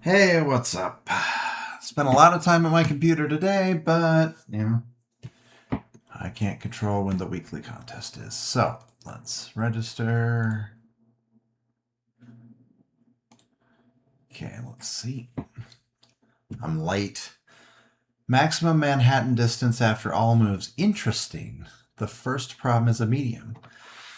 Hey, what's up? Spent a lot of time at my computer today, but, I can't control when the weekly contest is. So, let's register. Okay, let's see. I'm late. Maximum Manhattan distance after all moves. Interesting. The first problem is a medium.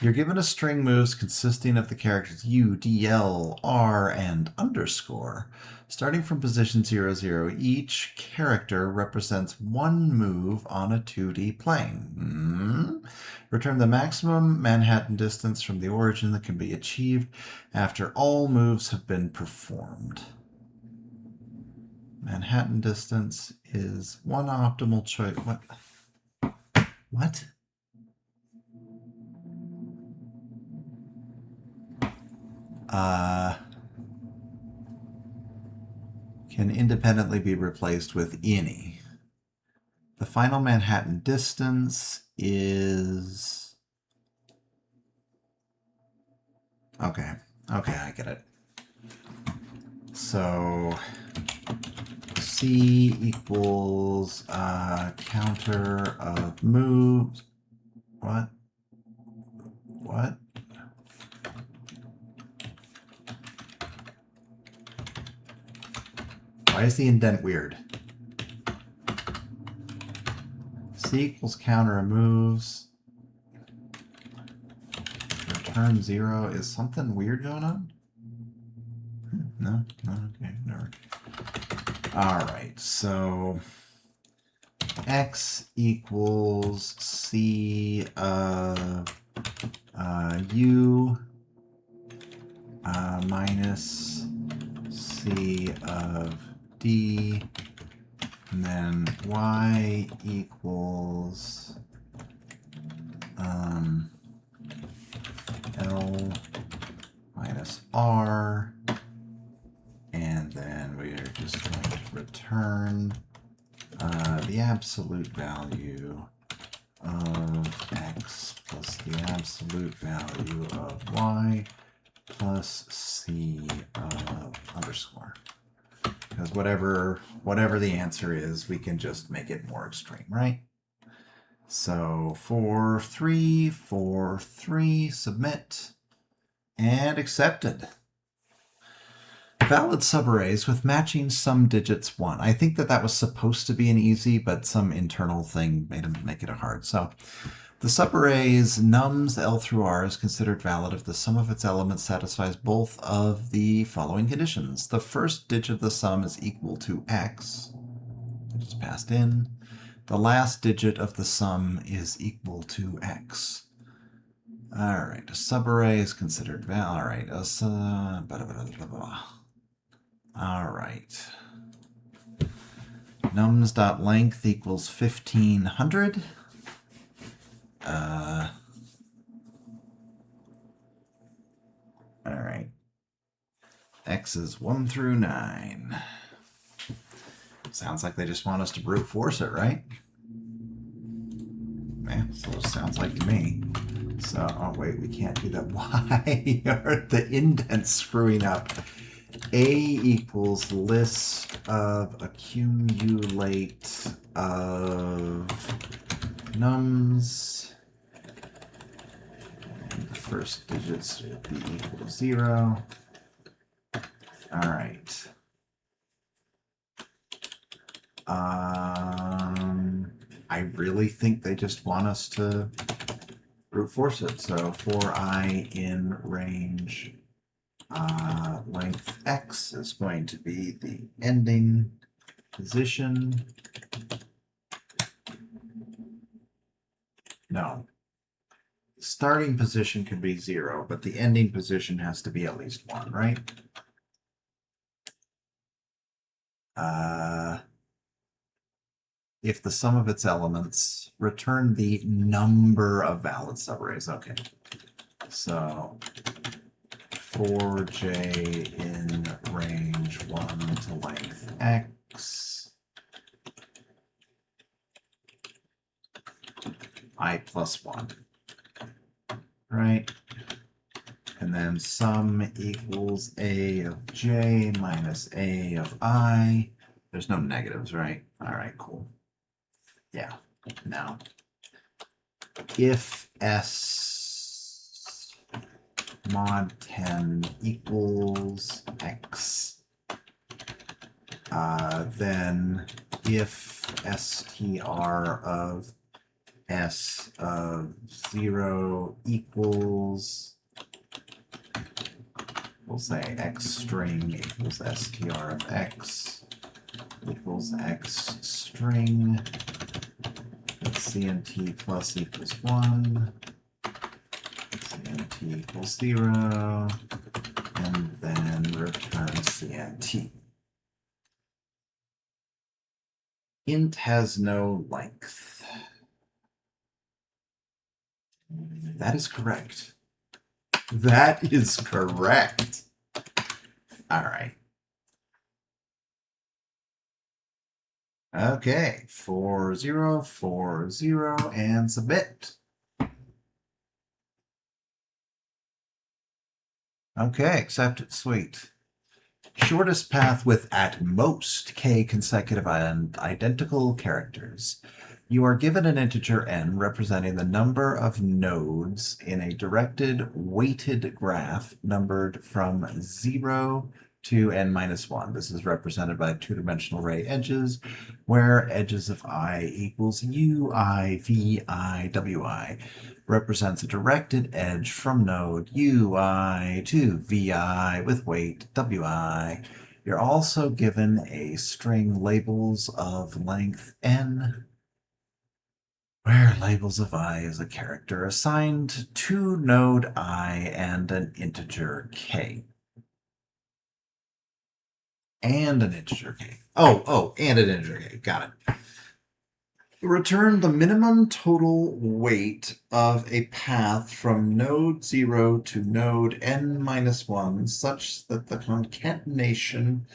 You're given a string moves consisting of the characters U, D, L, R, and underscore. Starting from position 0, 0, each character represents one move on a 2D plane. Return the maximum Manhattan distance from the origin that can be achieved after all moves have been performed. Manhattan distance is one optimal choice. What? Can independently be replaced with any. The final Manhattan distance is... Okay, I get it. So C equals counter of moves. What? Why is the indent weird? C equals counter of moves. Return 0. Is something weird going on? No, okay, never. All right, so X equals C of U minus C of D, and then Y equals L minus R, and then we are just going to return the absolute value of X plus the absolute value of Y plus C of underscore. Because whatever the answer is, we can just make it more extreme, right? So 4, 3, 4, 3, submit, and accepted. Valid subarrays with matching sum digits 1. I think that was supposed to be an easy, but some internal thing made them make it a hard. So the subarrays nums L through R is considered valid if the sum of its elements satisfies both of the following conditions. The first digit of the sum is equal to X, which is passed in. The last digit of the sum is equal to X. All right, a subarray is considered valid. All right, all right. Nums.length equals 1500. All right. X is 1 through 9. Sounds like they just want us to brute force it, right? Yeah, so it sounds like to me. So, oh wait, we can't do that. Why are the indents screwing up? A equals list of accumulate of nums. And the first digits would be equal to 0. All right. I really think they just want us to brute force it. So for I in range length X is going to be the ending position. No. Starting position could be 0, but the ending position has to be at least 1, right? If the sum of its elements, return the number of valid subarrays. Okay. So for J in range 1 to length X, I plus 1. Right? And then sum equals a of j minus a of I. There's no negatives, right? All right, cool. Yeah. Now, if s mod 10 equals x, then if str of s of 0 equals, we'll say x string equals str of x equals x string, cnt plus equals 1, cnt equals 0, and then return cnt. Int has no length. That is correct. That is correct. All right. Okay, 4040 and submit. Okay, accepted. Sweet. Shortest path with at most k consecutive and identical characters. You are given an integer n representing the number of nodes in a directed weighted graph numbered from 0 to n minus 1. This is represented by two-dimensional array edges, where edges of I equals ui, vi, wi represents a directed edge from node ui to vi with weight wi. You're also given a string labels of length n, where labels of I is a character assigned to node I and an integer k. And an integer k. And an integer k. Got it. Return the minimum total weight of a path from node 0 to node n minus 1 such that the concatenation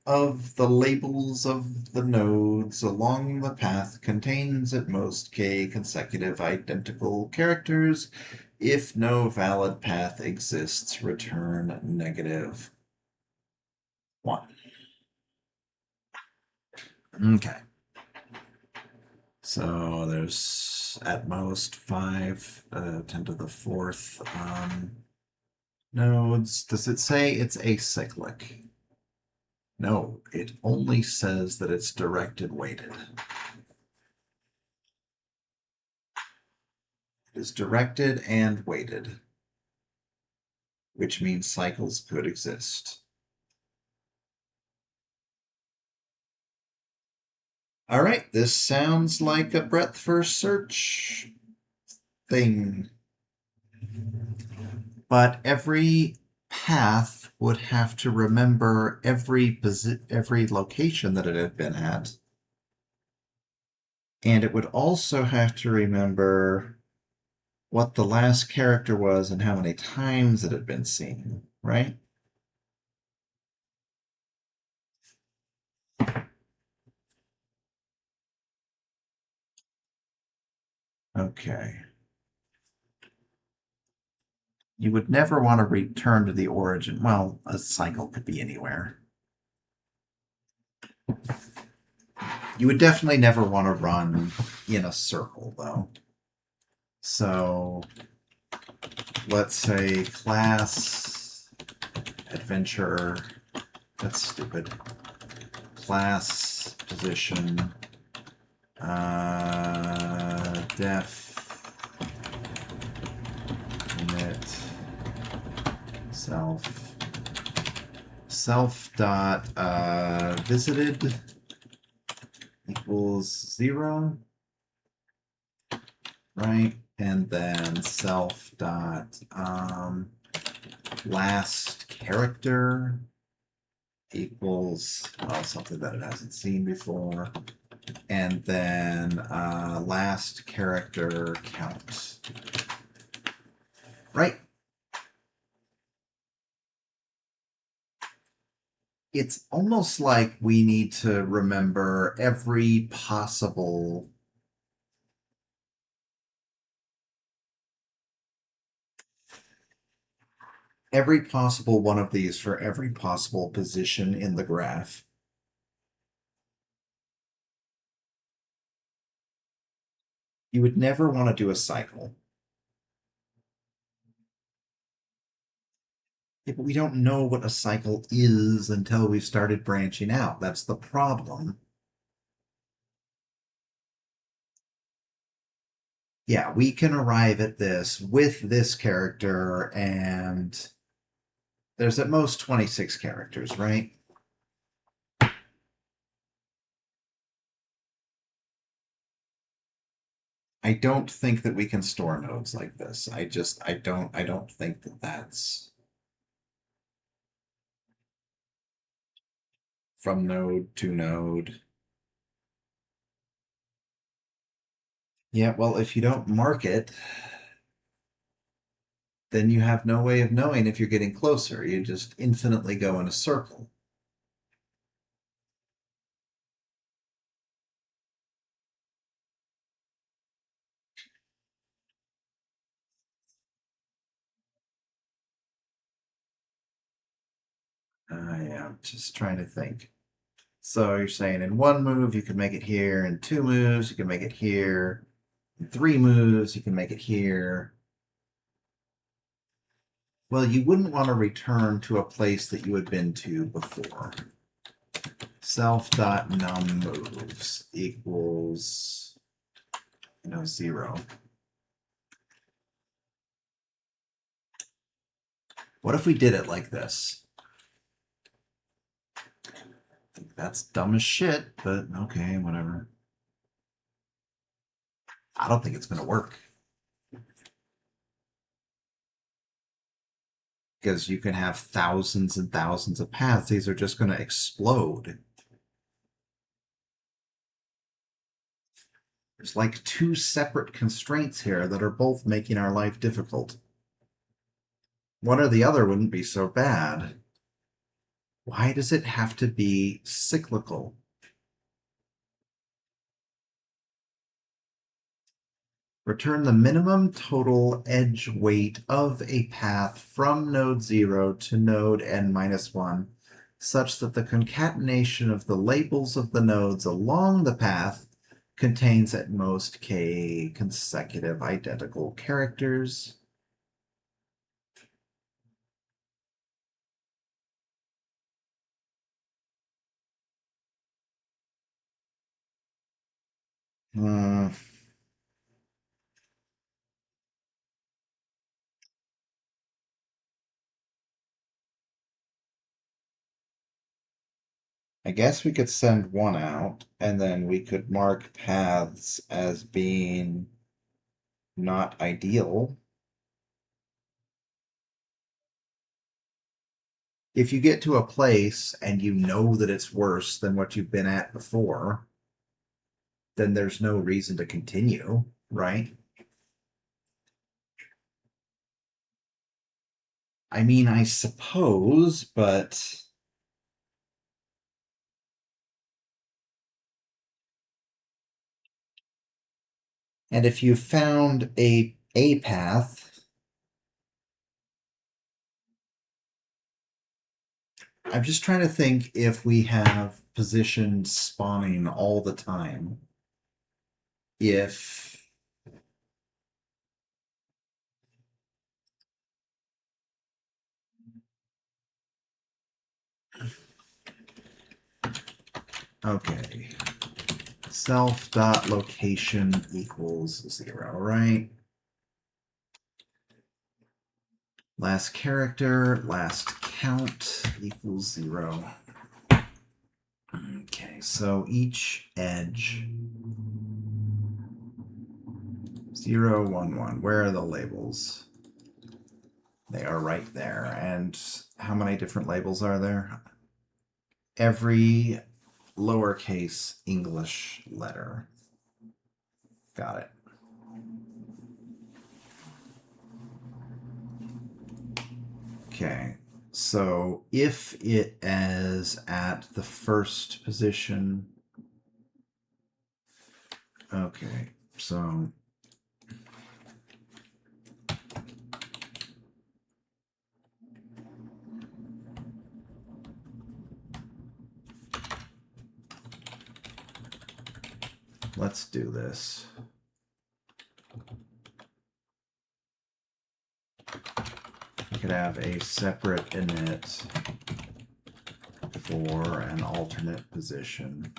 of the labels of the nodes along the path contains at most k consecutive identical characters. If no valid path exists, return negative 1. Okay. So there's at most 5, 10 to the 4th nodes. Does it say it's acyclic? No, it only says that it's directed weighted. It is directed and weighted, which means cycles could exist. All right, this sounds like a breadth first search thing. But every path would have to remember every location that it had been at. And it would also have to remember what the last character was and how many times it had been seen, right? Okay. You would never want to return to the origin. Well, a cycle could be anywhere. You would definitely never want to run in a circle, though. So let's say class adventure. That's stupid. Class position def init self dot visited equals 0, right? And then self dot last character equals, well, something that it hasn't seen before, and then last character count, right? It's almost like we need to remember every possible every possible one of these for every possible position in the graph. You would never want to do a cycle. Yeah, but we don't know what a cycle is until we've started branching out. That's the problem. Yeah, we can arrive at this with this character, and there's at most 26 characters, right? I don't think that we can store nodes like this. I don't think that that's from node to node. Yeah, well, if you don't mark it, then you have no way of knowing if you're getting closer. You just infinitely go in a circle. Yeah, I'm just trying to think. So you're saying in one move you can make it here, in two moves you can make it here, in three moves you can make it here. Well, you wouldn't want to return to a place that you had been to before. Self.num moves equals 0. What if we did it like this? I think that's dumb as shit, but okay, whatever. I don't think it's going to work. Because you can have thousands and thousands of paths. These are just going to explode. There's like two separate constraints here that are both making our life difficult. One or the other wouldn't be so bad. Why does it have to be cyclical? Return the minimum total edge weight of a path from node 0 to node n-1, such that the concatenation of the labels of the nodes along the path contains at most k consecutive identical characters. I guess we could send one out, and then we could mark paths as being not ideal. If you get to a place and you know that it's worse than what you've been at before, then there's no reason to continue, right? I mean, I suppose, but and if you found a path, I'm just trying to think if we have positions spawning all the time. If okay, self.location equals 0, right? Last character, last count equals 0. Okay, so each edge 0, 1, 1. Where are the labels? They are right there. And how many different labels are there? Every lowercase English letter. Got it. Okay, so if it is at the first position, okay, so let's do this. We could have a separate init for an alternate position.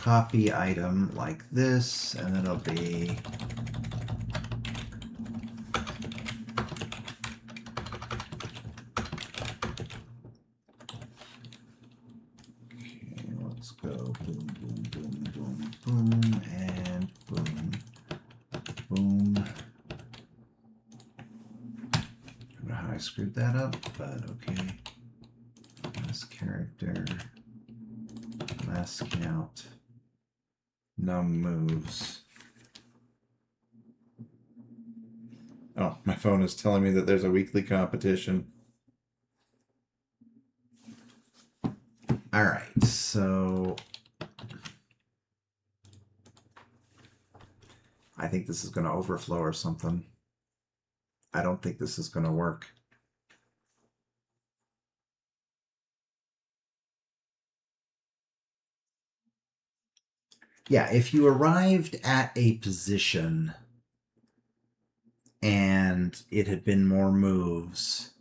Copy item like this, and it'll be okay, let's go boom, boom, boom, boom, boom, and boom, boom. I don't know how I screwed that up, but okay. Last character, last count. No moves. Oh, my phone is telling me that there's a weekly competition. All right, so I think this is going to overflow or something. I don't think this is going to work. Yeah, if you arrived at a position and it had been more moves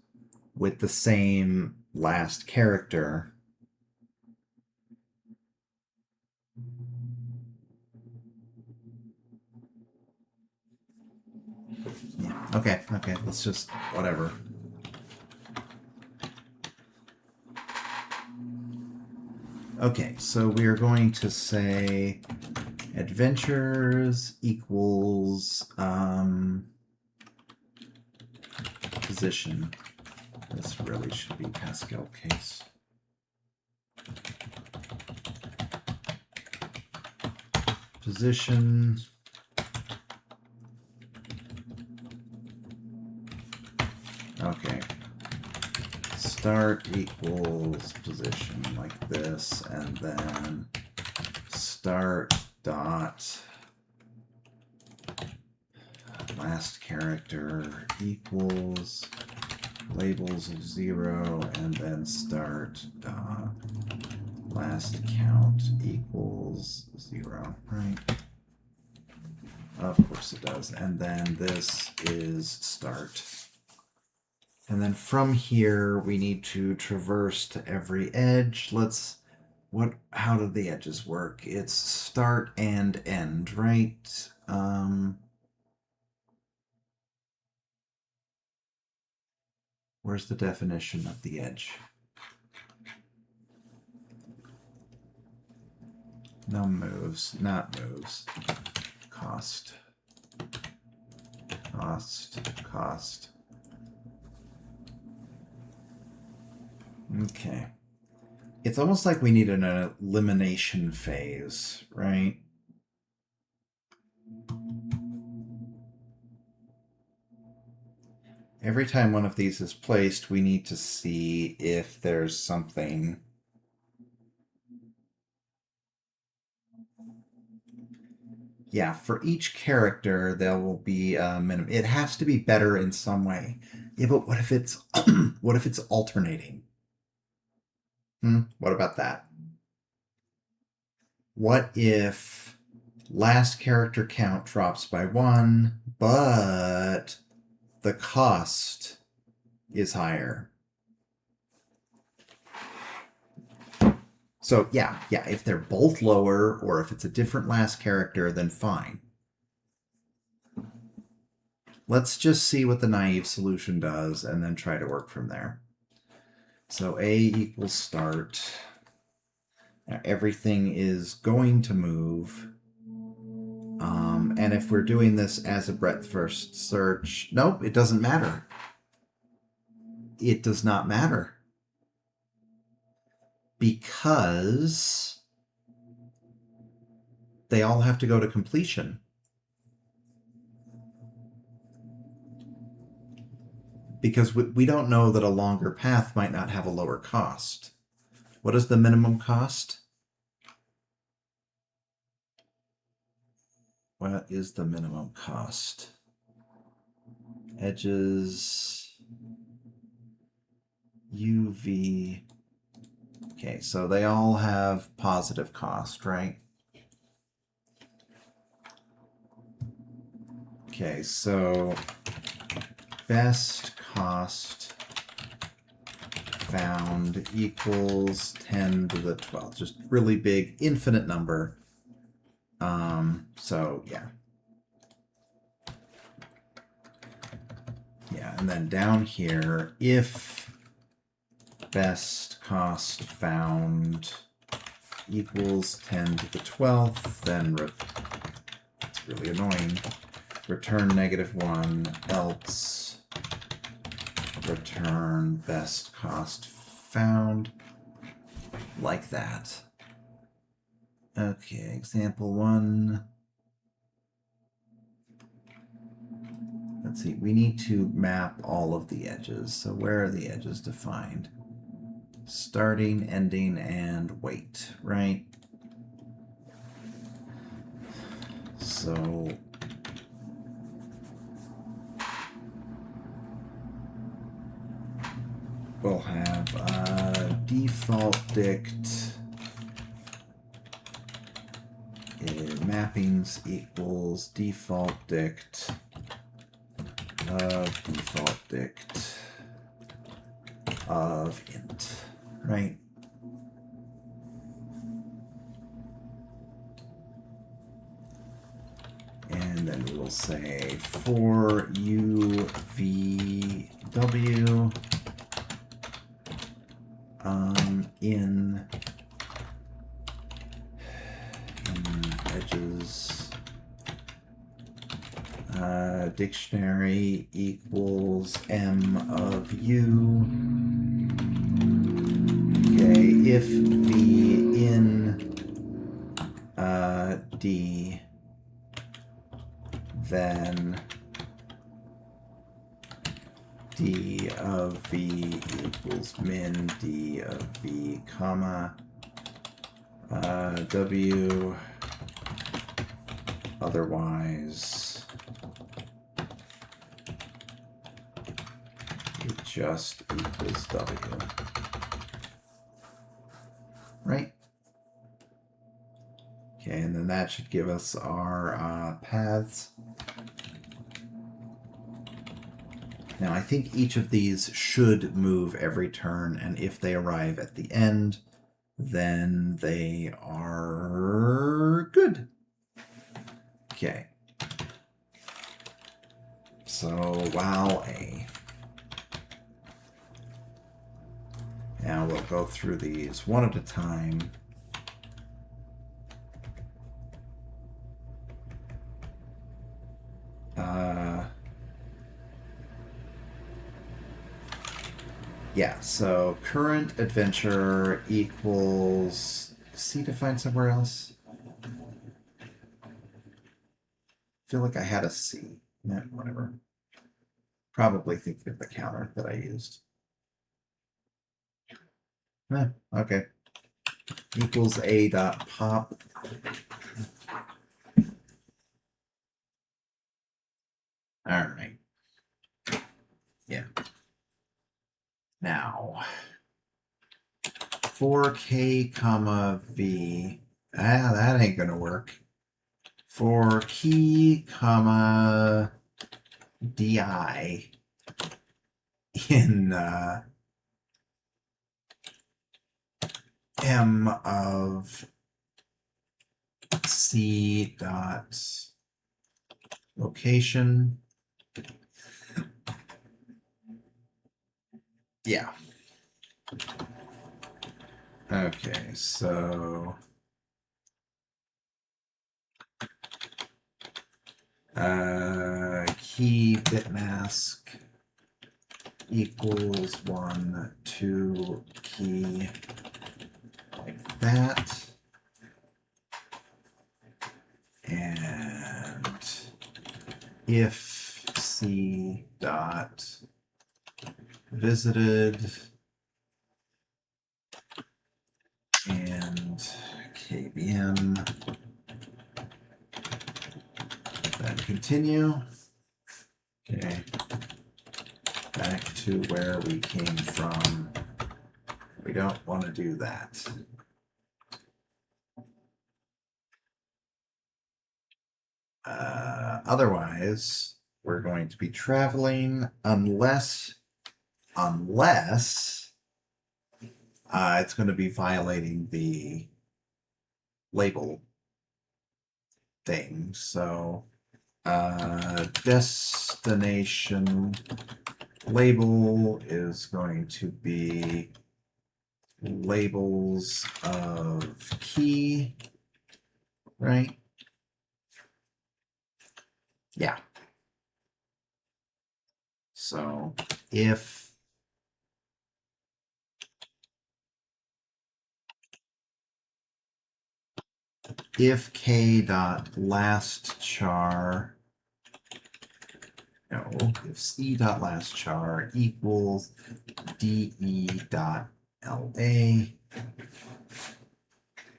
with the same last character, yeah, okay, let's just, whatever. Okay, so we are going to say adventures equals position. This really should be Pascal case. Position. Okay. Start equals position like this, and then start dot last character equals labels of 0, and then start dot last count equals 0, right? Of course it does. And then this is start. And then from here, we need to traverse to every edge. How do the edges work? It's start and end, right? Where's the definition of the edge? No moves, not moves. Cost. Okay. It's almost like we need an elimination phase, right? Every time one of these is placed, we need to see if there's something. Yeah, for each character, there will be a minimum. It has to be better in some way. Yeah, but what if it's what if it's alternating? What about that? What if last character count drops by 1, but the cost is higher? So yeah, if they're both lower, or if it's a different last character, then fine. Let's just see what the naive solution does and then try to work from there. So A equals start. Now everything is going to move. And if we're doing this as a breadth first search, nope, it doesn't matter. It does not matter. Because they all have to go to completion. Because we don't know that a longer path might not have a lower cost. What is the minimum cost? What is the minimum cost? Edges UV Okay, so they all have positive cost, right? Okay, so best cost found equals 10 to the 12th. Just really big, infinite number. So yeah. Yeah, and then down here, if best cost found equals 10 to the 12th, then it's really annoying. Return -1, else return best cost found, like that. Okay, example 1. Let's see, we need to map all of the edges. So where are the edges defined? Starting, ending, and wait, right? So we'll have default dict mappings equals default dict of default dict of int, right? And then we will say for UVW in edges dictionary equals M of U. Okay, if V in D, then D of V equals min D of V, comma, W, otherwise it just equals W, right? Okay, and then that should give us our paths. Now, I think each of these should move every turn, and if they arrive at the end, then they are good. Okay. So, wow, A. Now we'll go through these one at a time. Yeah, so current adventure equals C defined somewhere else. I feel like I had a C. Yeah, whatever. Probably thinking of the counter that I used. Okay. Equals A dot pop. All right. Yeah. Now, for K comma V, that ain't gonna work. For key comma DI in M of C dot location. Yeah. Okay, so key bitmask equals 1 to key, like that. And if C dot visited and KBM, then continue. Okay, back to where we came from. We don't want to do that. Otherwise, we're going to be traveling unless it's going to be violating the label thing. So destination label is going to be labels of key, right? Yeah. So if k dot last char, no, if c dot last char equals de dot la,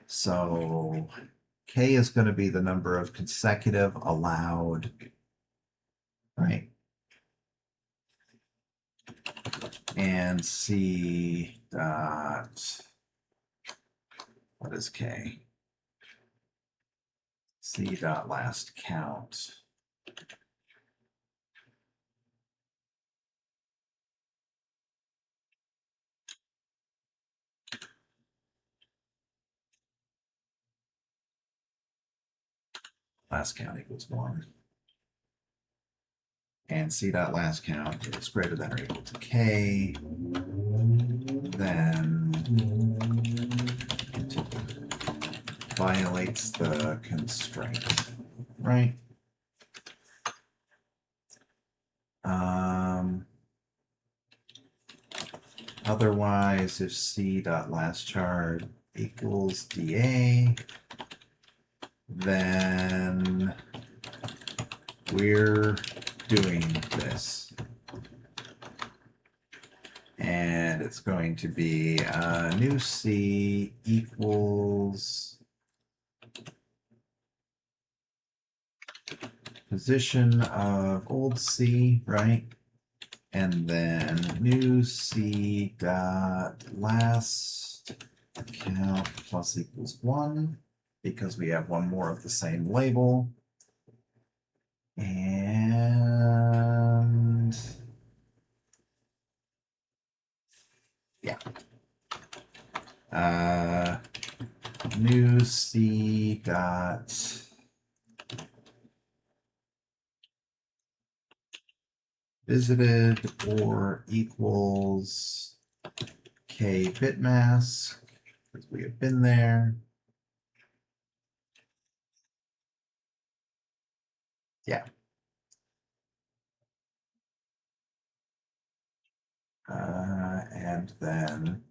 so k is going to be the number of consecutive allowed, right? And c dot, what is k? C dot last count. Last count equals 1. And c dot last count is greater than or equal to k. Then it violates the constraint, right? Otherwise, if c dot last char equals dA, then we're doing this. And it's going to be new c equals position of old c, right? And then new c dot last count plus equals 1, because we have one more of the same label. And yeah. New c dot visited or equals k bit mask, because we have been there. Yeah. And then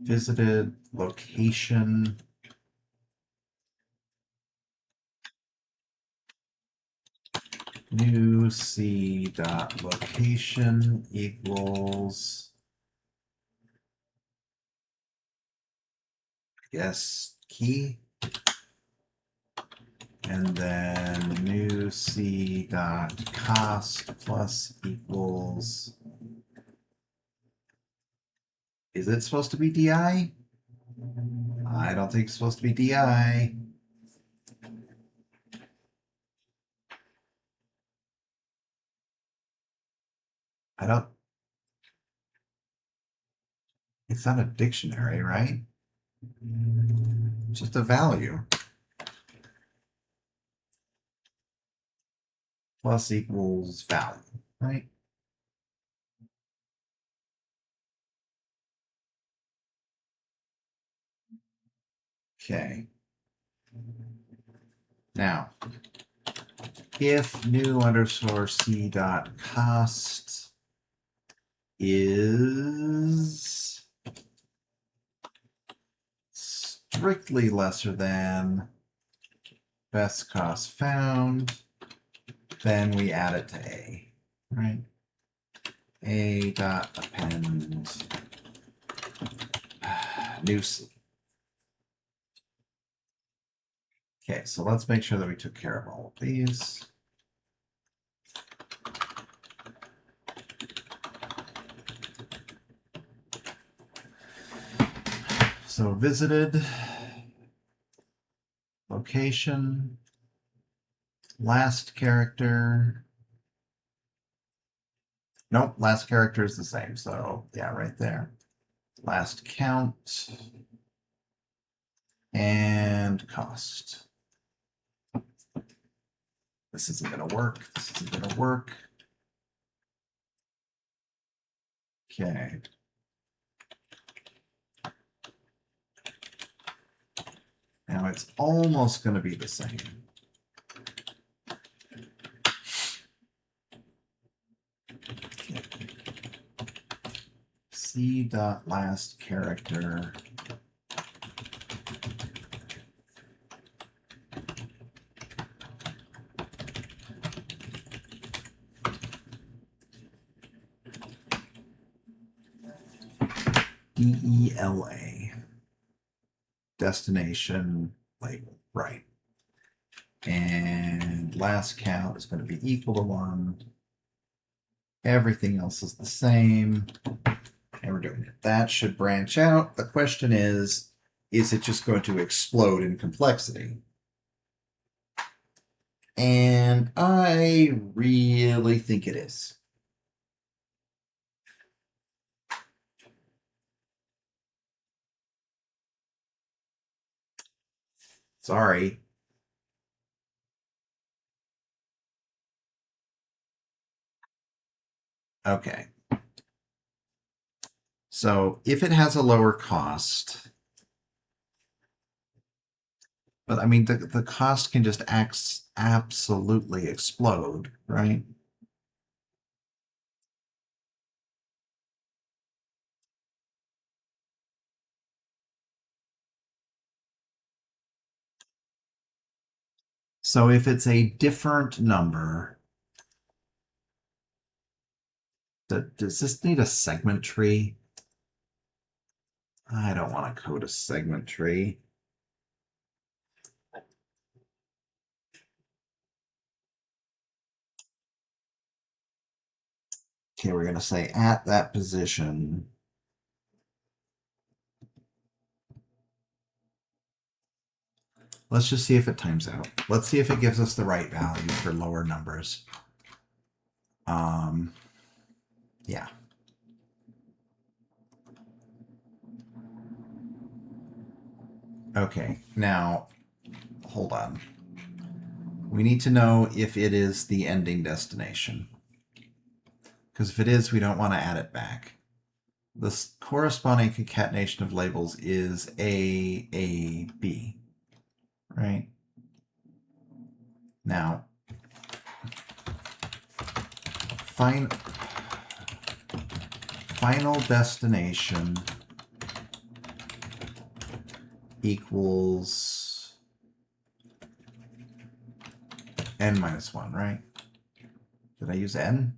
visited location new c dot location equals, yes, key, and then new c dot cost plus equals, is it supposed to be di? I don't think it's supposed to be di. I don't, it's not a dictionary, right? It's just a value. Plus equals value, right? Okay. Now, if new underscore c dot cost is strictly lesser than best cost found, then we add it to a, right? A dot append new c. Okay, so let's make sure that we took care of all of these. So visited, location, last character. Nope, last character is the same. So yeah, right there. Last count and cost. This isn't going to work. This isn't going to work. Okay. Now it's almost going to be the same. Okay. C.last character. DELA. Destination label, right. And last count is going to be equal to 1. Everything else is the same. And we're doing it. That should branch out. The question is it just going to explode in complexity? And I really think it is. Sorry. Okay. So if it has a lower cost, but I mean, the cost can just absolutely explode, right? So if it's a different number, does this need a segment tree? I don't want to code a segment tree. Okay, we're going to say at that position. Let's just see if it times out. Let's see if it gives us the right value for lower numbers. Yeah. Okay, now, hold on. We need to know if it is the ending destination. Because if it is, we don't want to add it back. The corresponding concatenation of labels is A, B, right? Now, final destination equals n minus 1, right? Did I use n?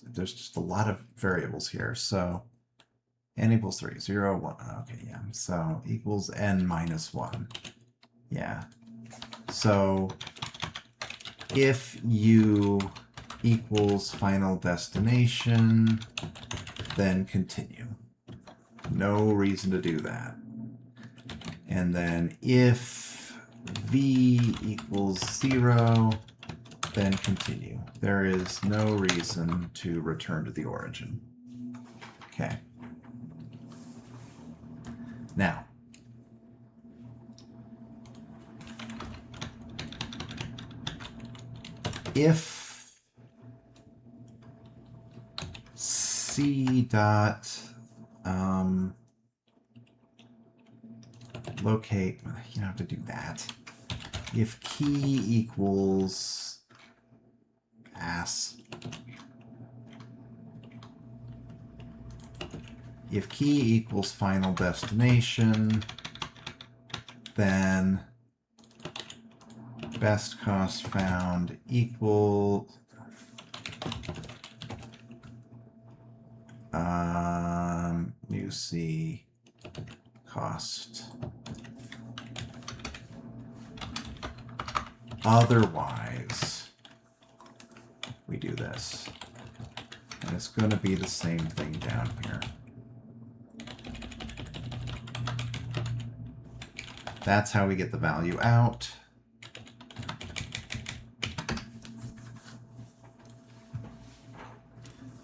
There's just a lot of variables here. So n equals 3, 0, 1. Okay, yeah. So equals n minus 1. Yeah. So if u equals final destination, then continue. No reason to do that. And then if v equals 0, then continue. There is no reason to return to the origin. Okay. Now, if C dot locate, you don't have to do that. If key equals if key equals final destination, then best cost found equal mu c cost. Otherwise, we do this. And it's going to be the same thing down here. That's how we get the value out.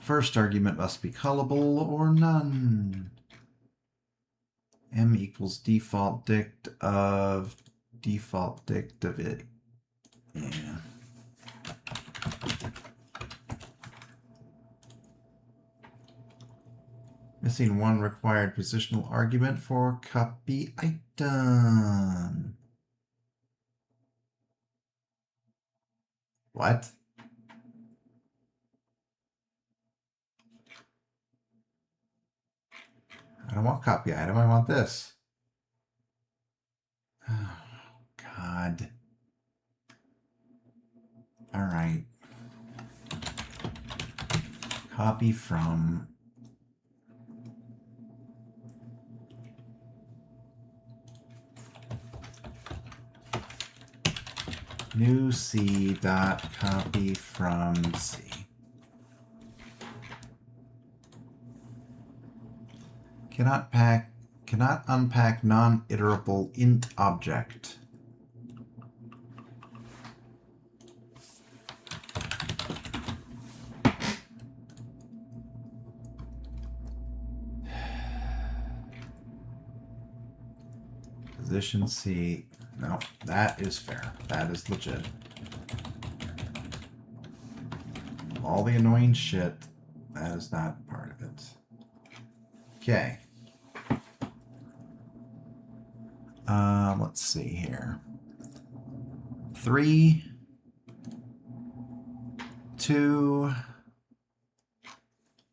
First argument must be callable or none. M equals default dict of it. Yeah. Missing one required positional argument for copy item. What? I don't want copy item, I want this. Oh, God. All right. Copy from. New C dot copy from C. Cannot unpack non-iterable int object. Position C. No, that is fair. That is legit. All the annoying shit, that is not part of it. Okay. Let's see here. 3, 2,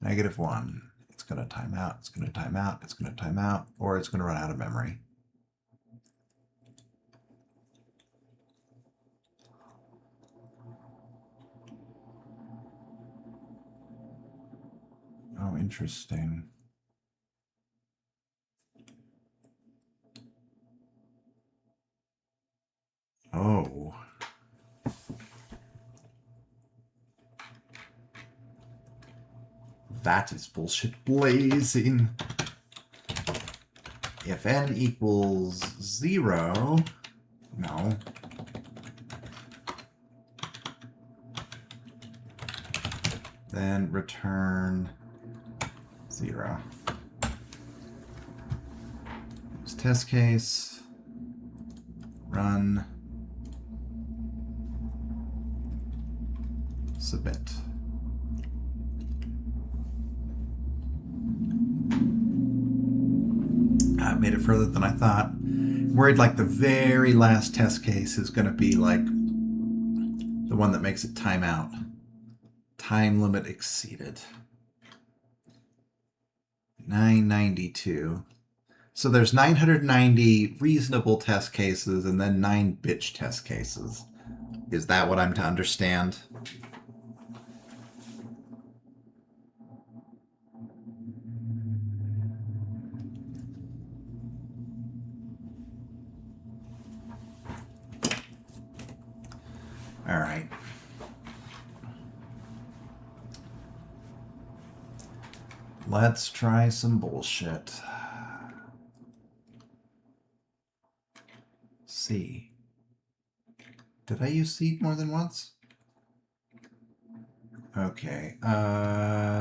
-1. It's going to time out. It's going to time out. It's going to time out, or it's going to run out of memory. Oh, interesting. Oh. That is bullshit blazing. If n equals 0, no. Then return 0. Use test case. Run. Submit. I made it further than I thought. I'm worried like the very last test case is going to be like the one that makes it time out. Time limit exceeded. 992. So there's 990 reasonable test cases and then 9 bitch test cases. Is that what I'm to understand? All right. Let's try some bullshit. C. Did I use C more than once? Okay.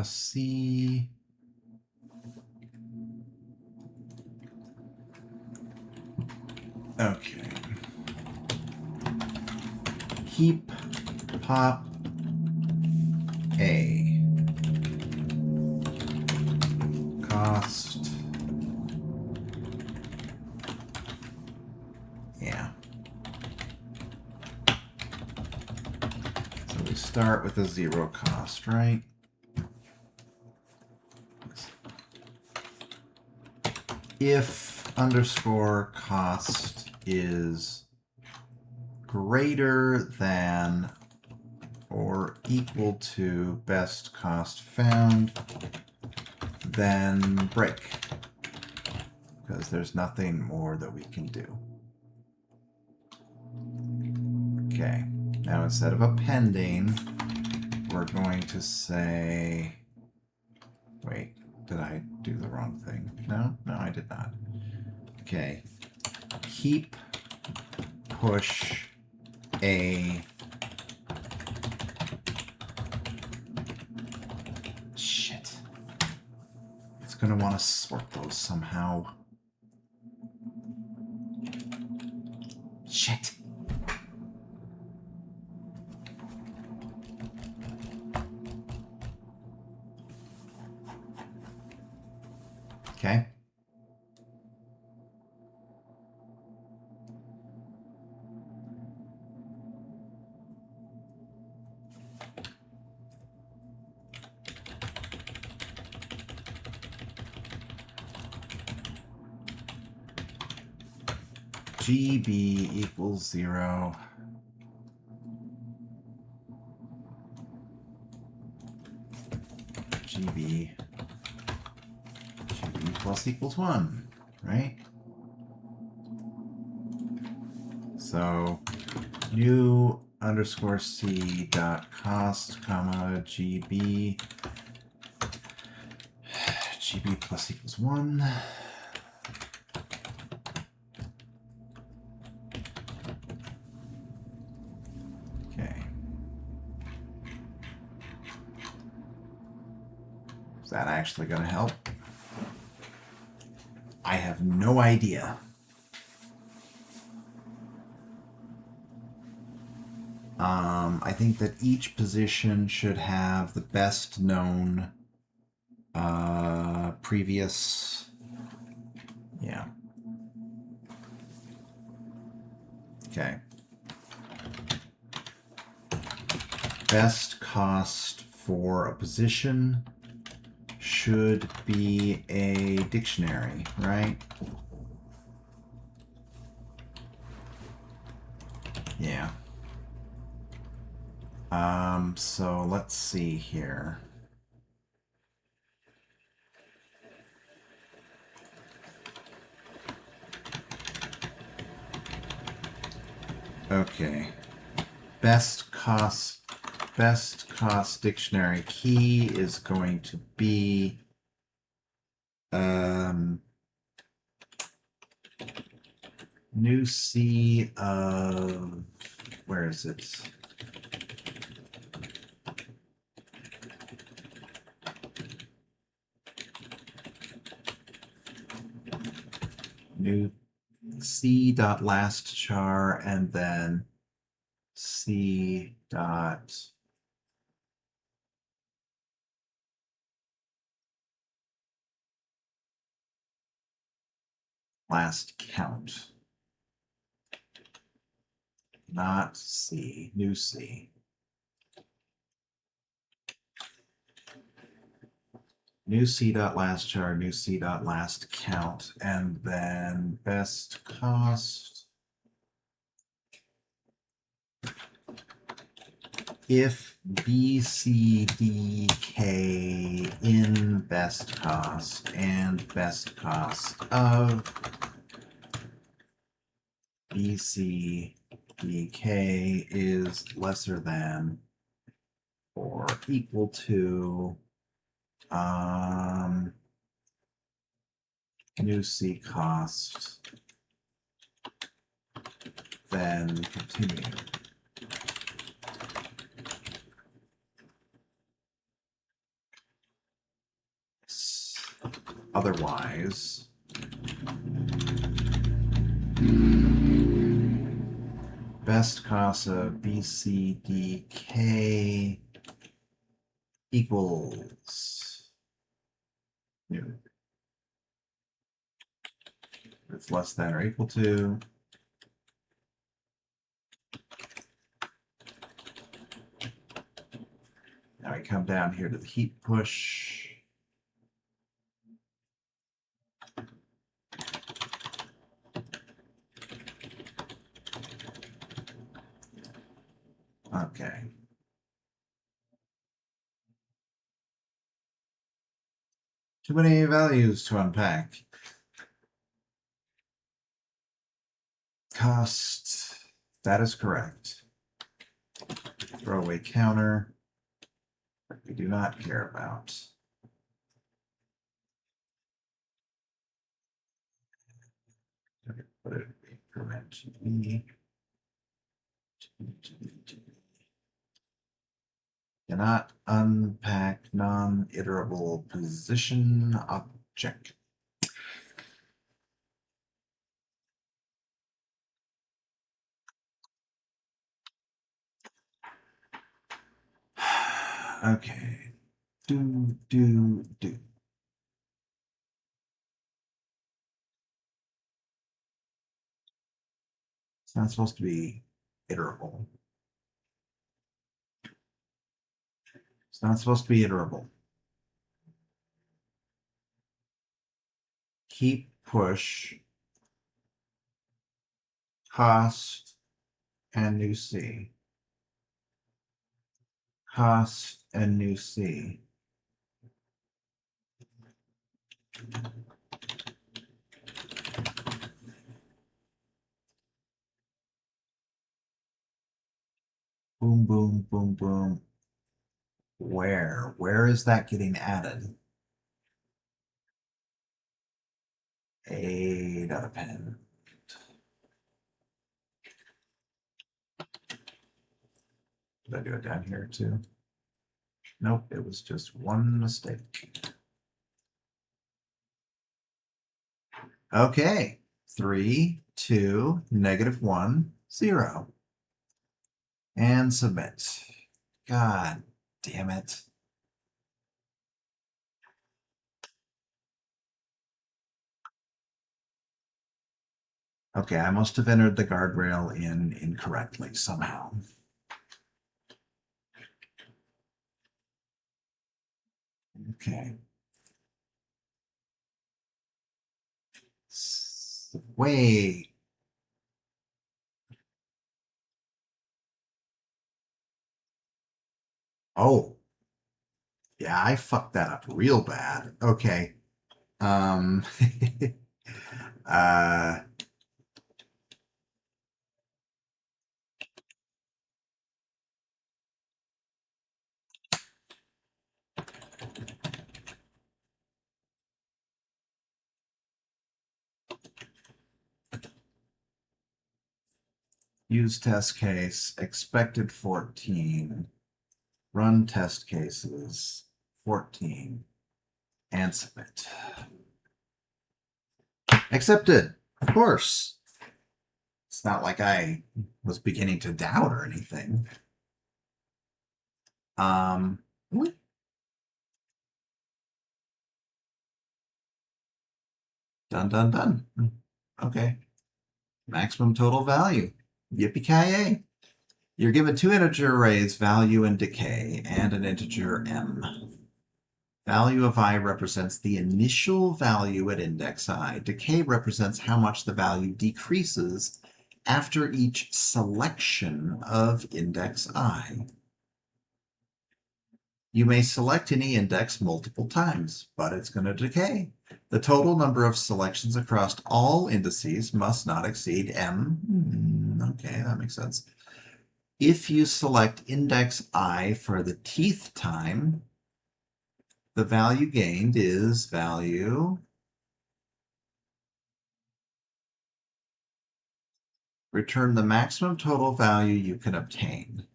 C. Okay. Heap pop A. Cost. Yeah. So we start with a 0 cost, right? If underscore cost is greater than or equal to best cost found, then break, because there's nothing more that we can do. Okay, now instead of appending, we're going to say, wait, did I do the wrong thing? No, I did not. Okay, heap push a shit. It's gonna want to sort those somehow. Shit. Okay. GB equals 0. GB plus equals 1, right? So new underscore c dot cost comma GB plus equals 1. Okay. Is that actually going to help? I have no idea. I think that each position should have the best known previous. Yeah. Okay. Best cost for a position should be a dictionary, right? Yeah. So let's see here. Okay. Best cost dictionary key is going to be new C of, where is it? New C dot last char and then C dot last count. Not C, new C. New C dot last char, new C dot last count, and then best cost. If B, C, D, K in best cost and best cost of B, C, D, K is lesser than or equal to new C cost, then continue. Otherwise, best cost of BCDK equals new. It's less than or equal to. Now we come down here to the heap push. Okay. Too many values to unpack. Cost, that is correct. Throwaway counter, we do not care about. Put it increment E. Cannot unpack non-iterable position object. Okay. Do. It's not supposed to be iterable. It's not supposed to be iterable. Keep push cost and new C. Cost and new C. Boom, boom, boom, boom. Where? Where is that getting added? A.pen. Did I do it down here too? Nope, it was just one mistake. Okay. 3, 2, -1, 0. And submit. God damn it. Okay, I must have entered the guardrail in incorrectly somehow. Okay. Wait. Oh. Yeah, I fucked that up real bad. Okay. uh use test case, expected 14, run test cases, 14, and submit. Accepted, of course. It's not like I was beginning to doubt or anything. Done. Okay. Maximum total value. Yippee-ki-yay. You're given 2 integer arrays, value and decay, and an integer m. Value of I represents the initial value at index I. Decay represents how much the value decreases after each selection of index I. You may select any index multiple times, but it's going to decay. The total number of selections across all indices must not exceed m. Okay, that makes sense. If you select index I for the teeth time, the value gained is value return the maximum total value you can obtain.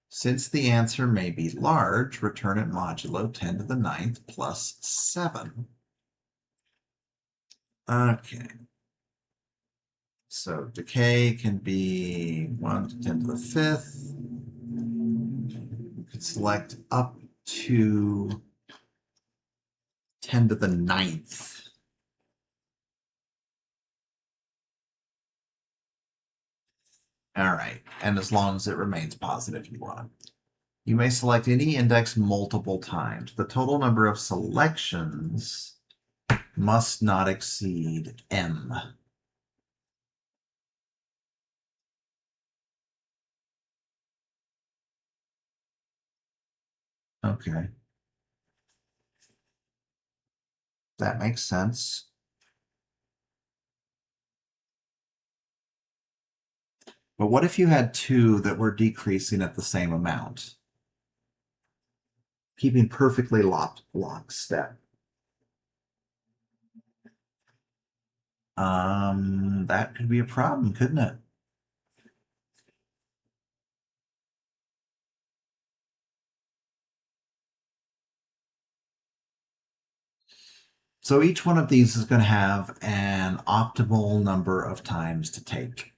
Since the answer may be large, return it modulo 10 to the 9th plus 7. Okay. So decay can be 1 to 10 to the 5th. You could select up to 10 to the 9th. All right, and as long as it remains positive, you want. You may select any index multiple times. The total number of selections must not exceed m. Okay. That makes sense. But what if you had 2 that were decreasing at the same amount? Keeping perfectly lockstep. That could be a problem, couldn't it? So each one of these is going to have an optimal number of times to take.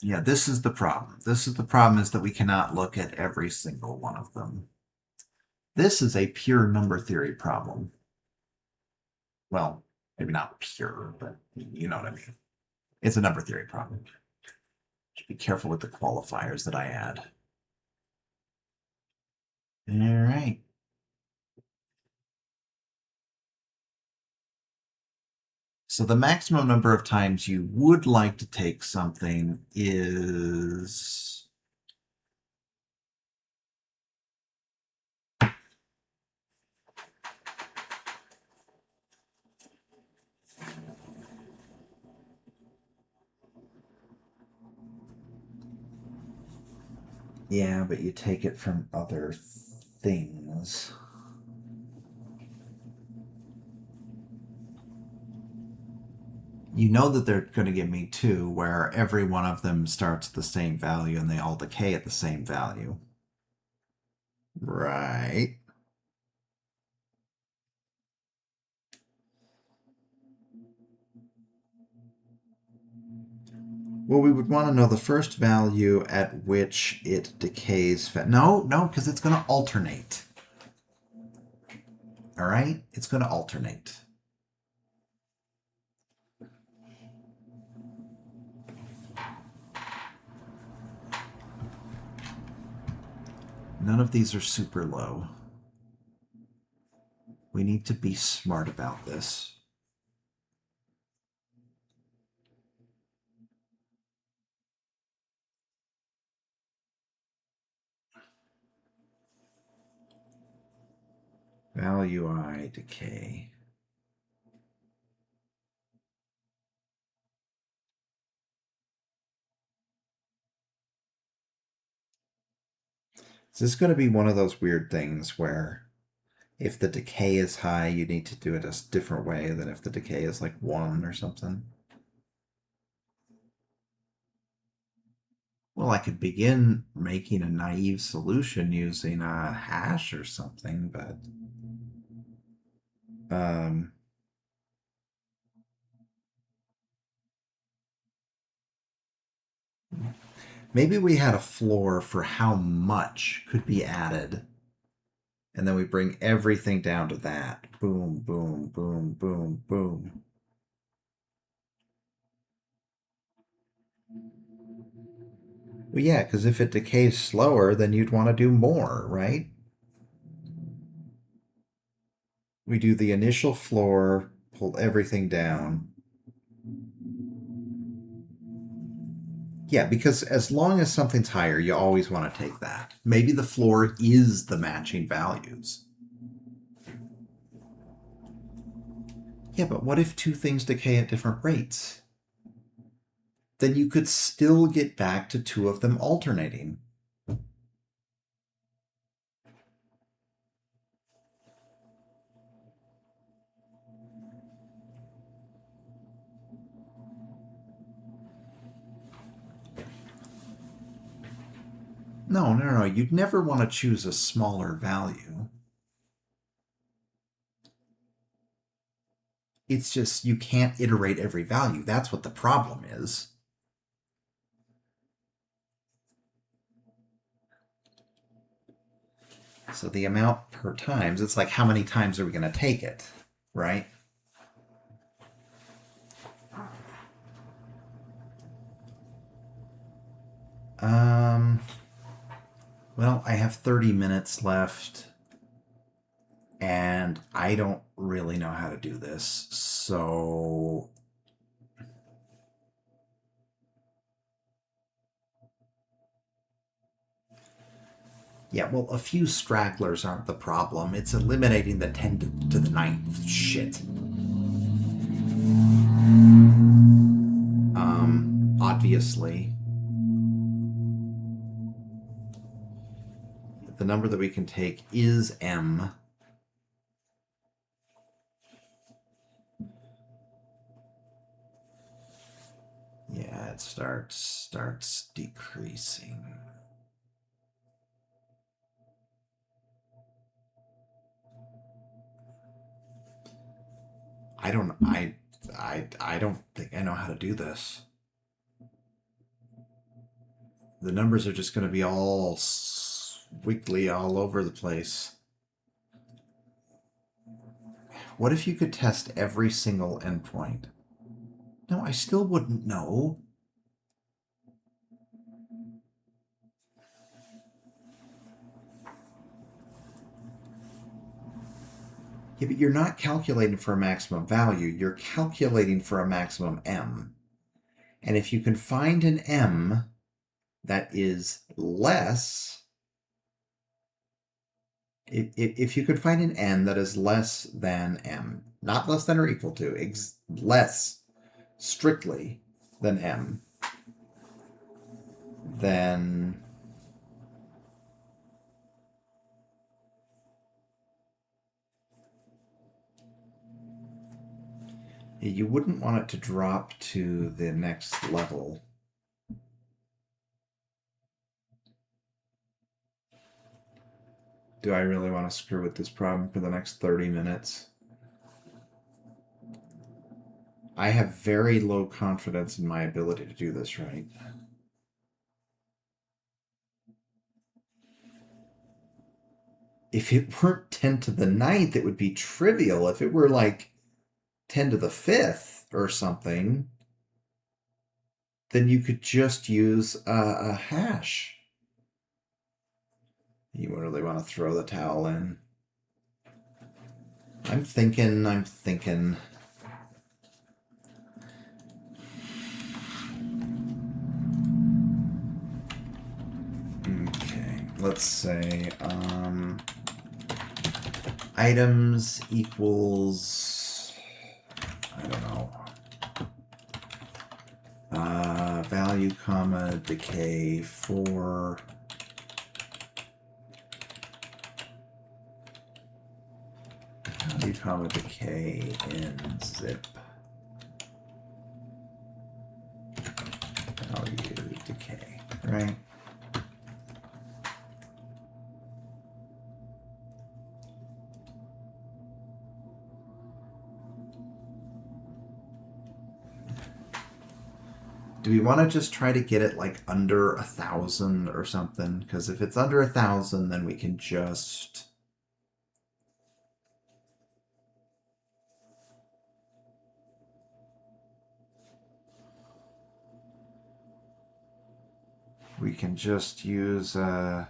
Yeah, this is the problem. This is the problem, is that we cannot look at every single one of them. This is a pure number theory problem. Well, maybe not pure, but you know what I mean. It's a number theory problem. Should be careful with the qualifiers that I add. All right. So the maximum number of times you would like to take something is... Yeah, but you take it from other things. You know that they're going to give me two, where every one of them starts at the same value and they all decay at the same value. Right. Well, we would want to know the first value at which it decays. No, because it's going to alternate. All right? It's going to alternate. None of these are super low. We need to be smart about this. Value I decay. Is this going to be one of those weird things where if the decay is high, you need to do it a different way than if the decay is like 1 or something? Well, I could begin making a naive solution using a hash or something, but maybe we had a floor for how much could be added, and then we bring everything down to that. Boom, boom, boom, boom, boom. Well, yeah, because if it decays slower, then you'd want to do more, right? We do the initial floor, pull everything down. Yeah, because as long as something's higher, you always want to take that. Maybe the floor is the matching values. Yeah, but what if two things decay at different rates? Then you could still get back to two of them alternating. No. You'd never want to choose a smaller value. It's just you can't iterate every value. That's what the problem is. So the amount per times, it's like how many times are we going to take it, right? Well, I have 30 minutes left, and I don't really know how to do this, so... Yeah, well, a few stragglers aren't the problem. It's eliminating the 10 to the 9th shit. Obviously. the number that we can take is m. Yeah, it starts decreasing. I don't think I know how to do this. The numbers are just going to be all wiggly all over the place. What if you could test every single endpoint? No, I still wouldn't know. Yeah, but you're not calculating for a maximum value. You're calculating for a maximum m. And if you can find an m that is less, if you could find an n that is less than m, not less than or equal to, less strictly than m, then you wouldn't want it to drop to the next level. Do I really want to screw with this problem for the next 30 minutes? I have very low confidence in my ability to do this right. If it weren't 10 to the 9th, it would be trivial. If it were like 10 to the 5th or something, then you could just use a hash. You really want to throw the towel in. I'm thinking. Okay, let's say items equals, I don't know, value comma decay for value comma decay in zip value decay, right? Do we want to just try to get it like under 1,000 or something? Because if it's under 1,000, then we can just... We can just use... I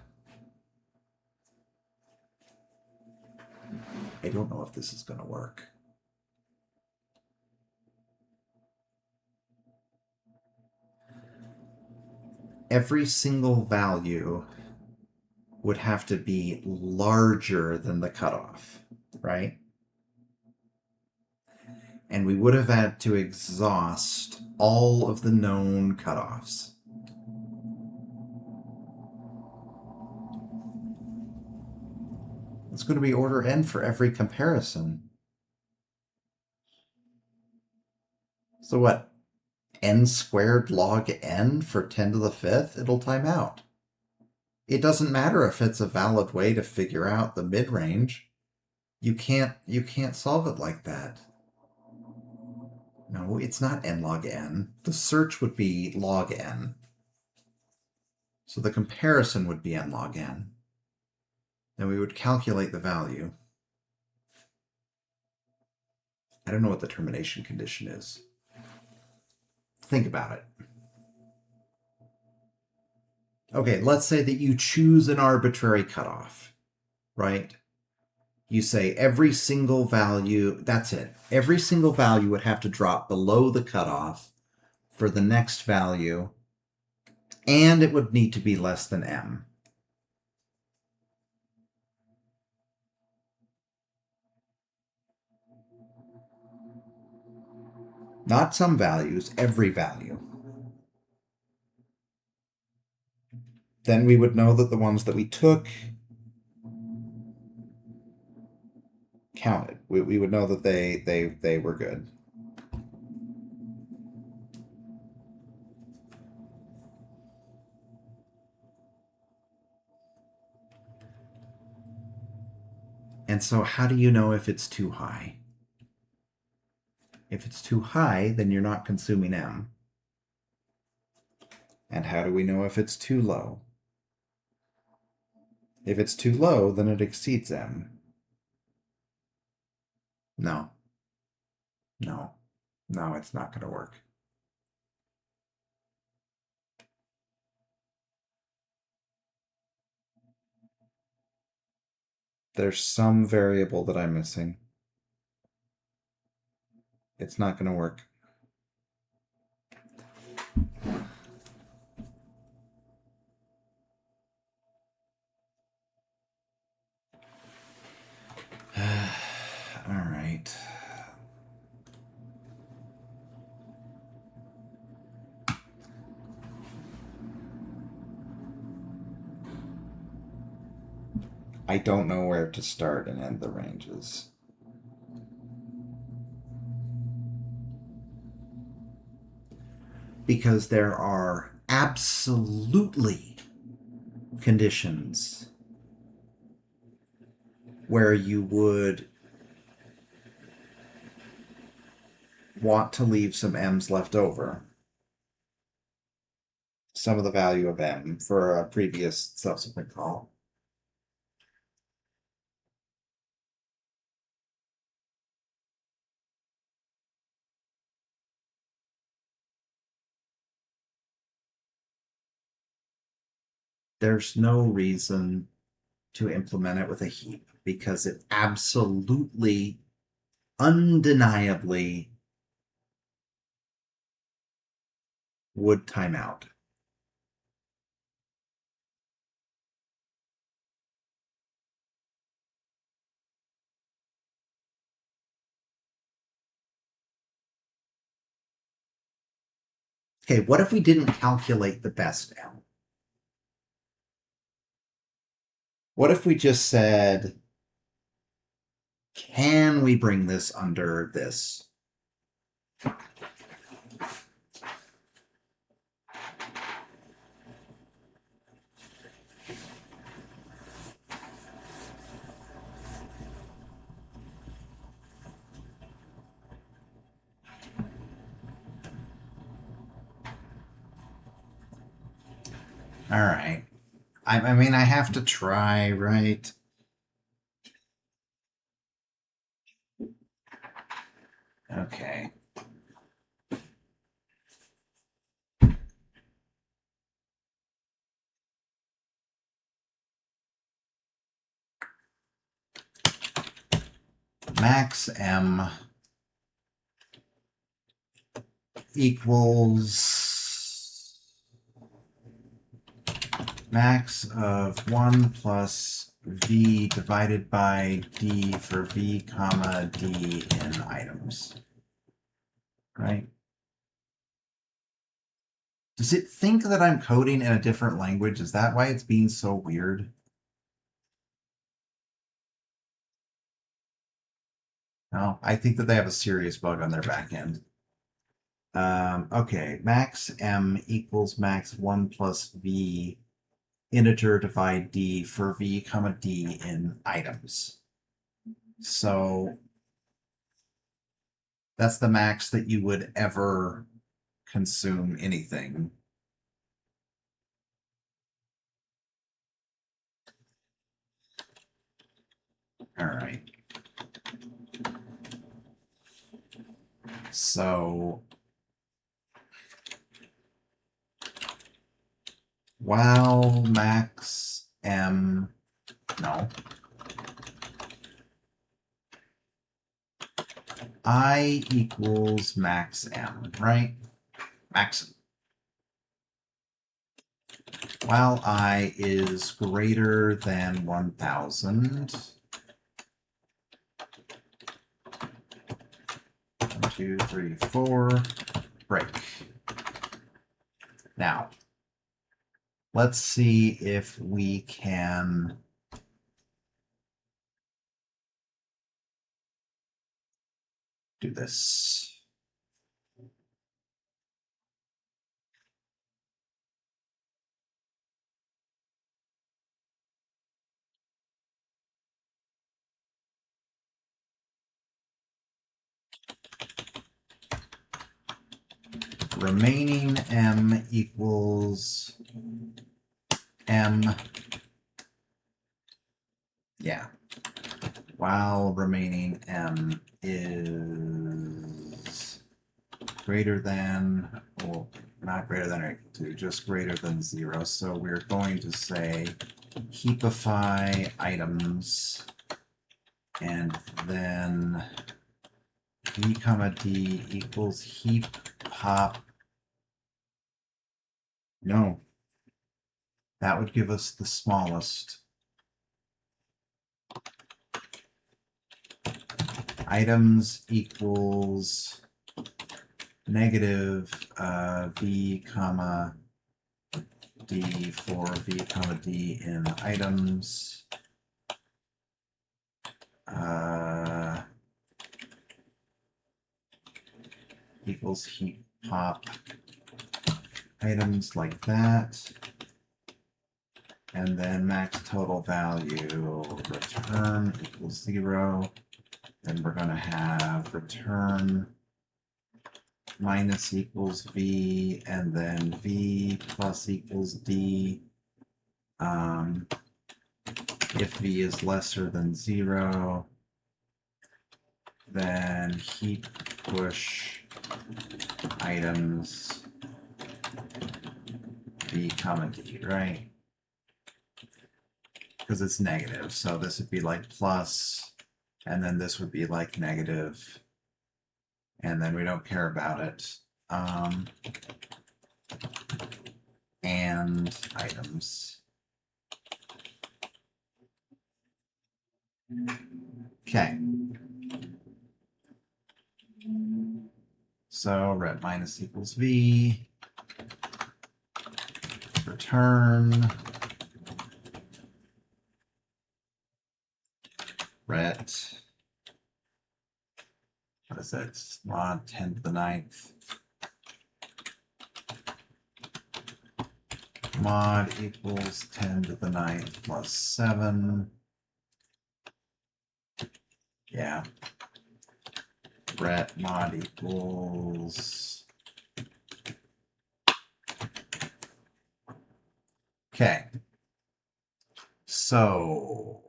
don't know if this is going to work. Every single value would have to be larger than the cutoff, right? And we would have had to exhaust all of the known cutoffs. It's going to be order n for every comparison. So what? N squared log n for 10 to the 5th? It'll time out. It doesn't matter if it's a valid way to figure out the mid-range. You can't solve it like that. No, it's not n log n. The search would be log n. So the comparison would be n log n. Then we would calculate the value. I don't know what the termination condition is. Think about it. Okay, let's say that you choose an arbitrary cutoff, right? You say every single value, that's it. Every single value would have to drop below the cutoff for the next value, and it would need to be less than m. Not some values, every value. Then we would know that the ones that we took counted. We would know that they were good. And so how do you know if it's too high? If it's too high, then you're not consuming M. And how do we know if it's too low? If it's too low, then it exceeds M. No. No. No, it's not going to work. There's some variable that I'm missing. It's not going to work. All right. I don't know where to start and end the ranges. Because there are absolutely conditions where you would want to leave some M's left over. Some of the value of M for a previous subsequent call. There's no reason to implement it with a heap because it absolutely, undeniably would time out. Okay, what if we didn't calculate the best M? What if we just said, can we bring this under this? All right. I mean, I have to try, right? Okay. Max M equals max of 1 plus V divided by D for V comma D in items. Right? Does it think that I'm coding in a different language? Is that why it's being so weird? No, I think that they have a serious bug on their back end. Okay, max M equals max 1 plus V integer divide D for V comma D in items. So that's the max that you would ever consume anything. All right. So while max M, no, I equals max M, right? Max. While I is greater than 1,000. 1, 2, 3, 4, break. Now, let's see if we can do this. Remaining m equals m. Yeah. While remaining m is greater than, well, not greater than or equal to, just greater than 0. So we're going to say heapify items, and then v comma d equals heap pop. No, that would give us the smallest. Items equals negative v comma d for v comma d in items. Equals heap pop items like that. And then max total value return equals 0. Then we're going to have return minus equals v, and then v plus equals d. If v is lesser than 0, then heap push items v comma d, right? Because it's negative, so this would be like plus, and then this would be like negative, and then we don't care about it. And items. Okay. So ret minus equals v. Return. Ret. What is that? Mod 10 to the 9th. Mod equals 10 to the 9th plus 7. Yeah. Ret mod equals. Okay. So.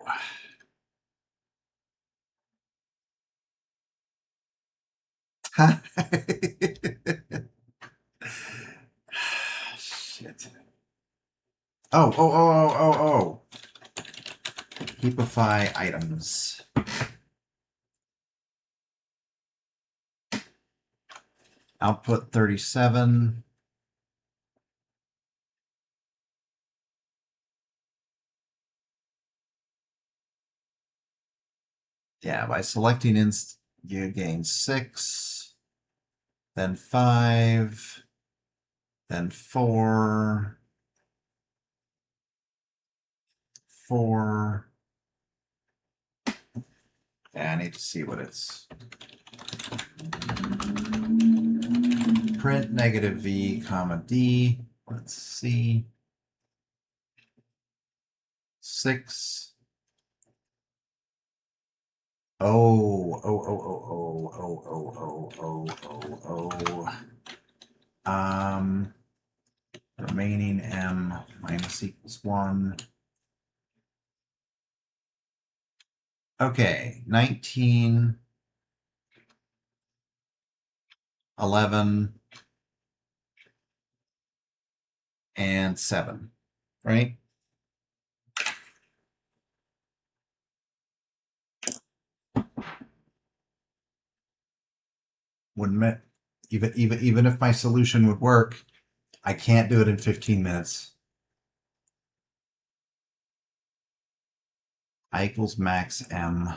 Shit. Oh. Heapify items. Output 37. Yeah, by selecting inst, you gain 6, then 5, then 4, 4. Yeah, I need to see what it's. Print negative v comma d. Let's see. 6. Oh. Remaining m minus equals 1. Okay, 19, 11, and 7, right? Wouldn't it? Even if my solution would work, I can't do it in 15 minutes. I equals max m.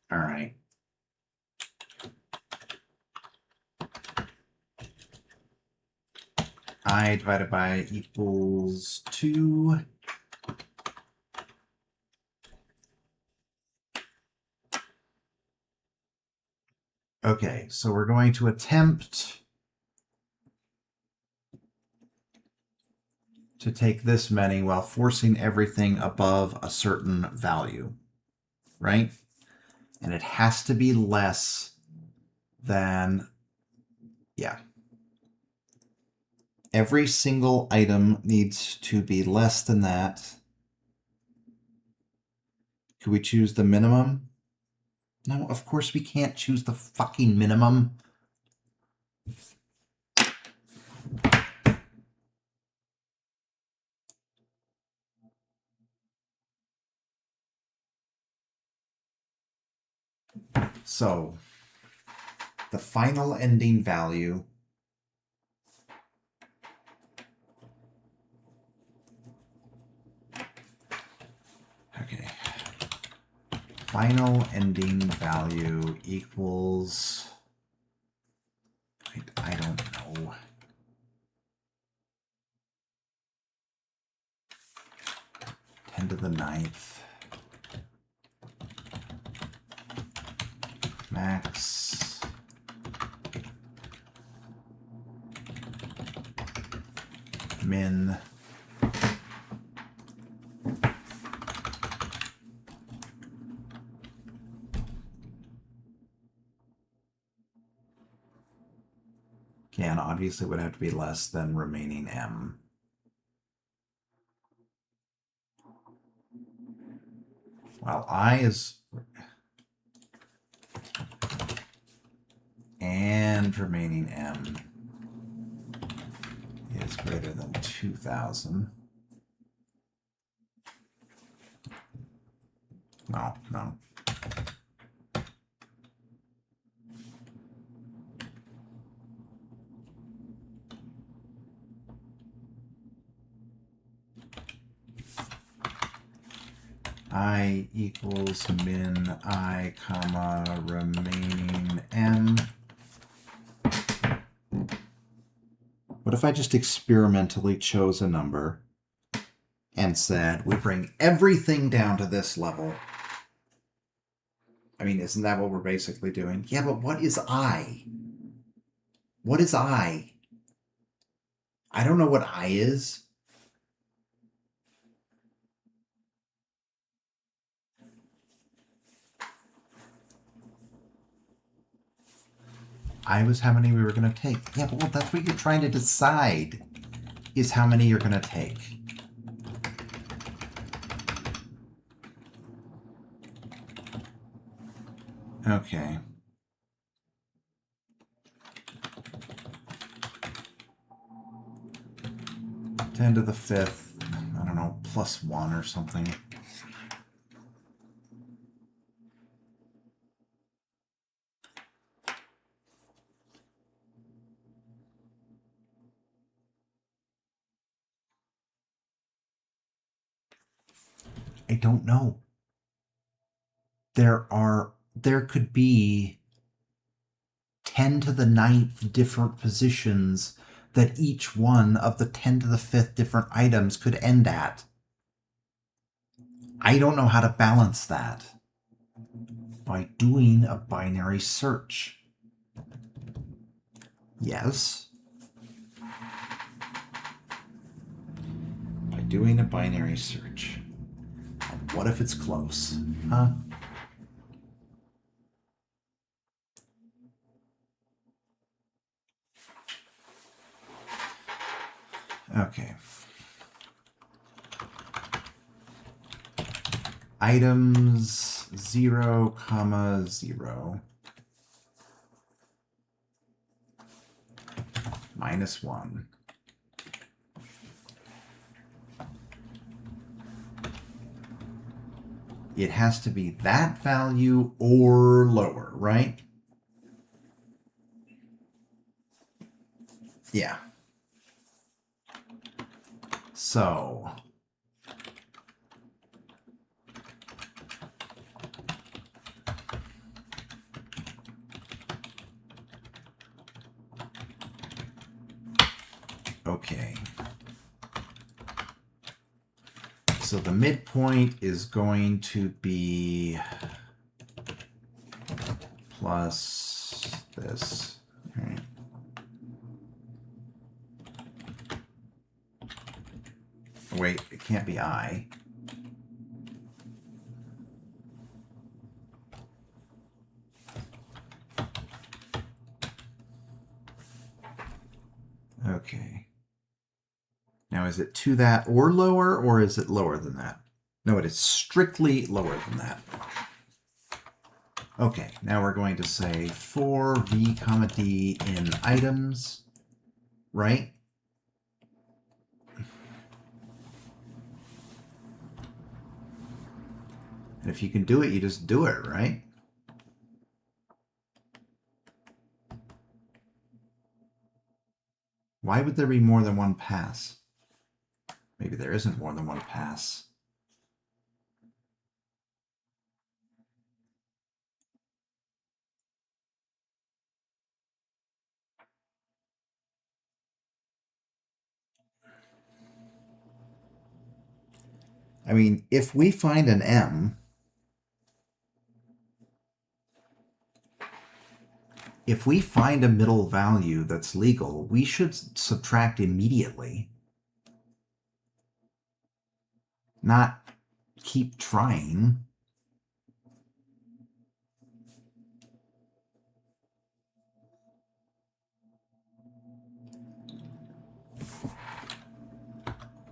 All right. I divided by equals 2. Okay, so we're going to attempt to take this many while forcing everything above a certain value, right? And it has to be less than, yeah. Every single item needs to be less than that. Could we choose the minimum? No, of course we can't choose the fucking minimum. So, the final ending value okay. Final ending value equals, I don't know. Ten to the ninth. Max. Min. Okay, and obviously would have to be less than remaining M. Well, I is... and remaining M is greater than 2,000. No. I equals min I comma remaining M. What if I just experimentally chose a number and said we bring everything down to this level? I mean, isn't that what we're basically doing? Yeah, but what is I? What is I? I don't know what I is. I was how many we were going to take. Yeah, but well, that's what you're trying to decide, is how many you're going to take. Okay. Ten to the fifth, I don't know, plus 1 or something. I don't know. There could be 10 to the 9th different positions that each one of the 10 to the 5th different items could end at. I don't know how to balance that by doing a binary search. Yes. By doing a binary search. And what if it's close? Huh? Okay. Items 0, 0. Minus 1. It has to be that value or lower, right? Yeah. So... okay. So the midpoint is going to be plus this. All right. Wait, it can't be I. Okay. Now, is it to that or lower, or is it lower than that? No, it is strictly lower than that. Okay, now we're going to say for v comma d in items, right? And if you can do it, you just do it, right? Why would there be more than one pass? Maybe there isn't more than one pass. I mean, if we find an M, if we find a middle value that's legal, we should subtract immediately. Not keep trying.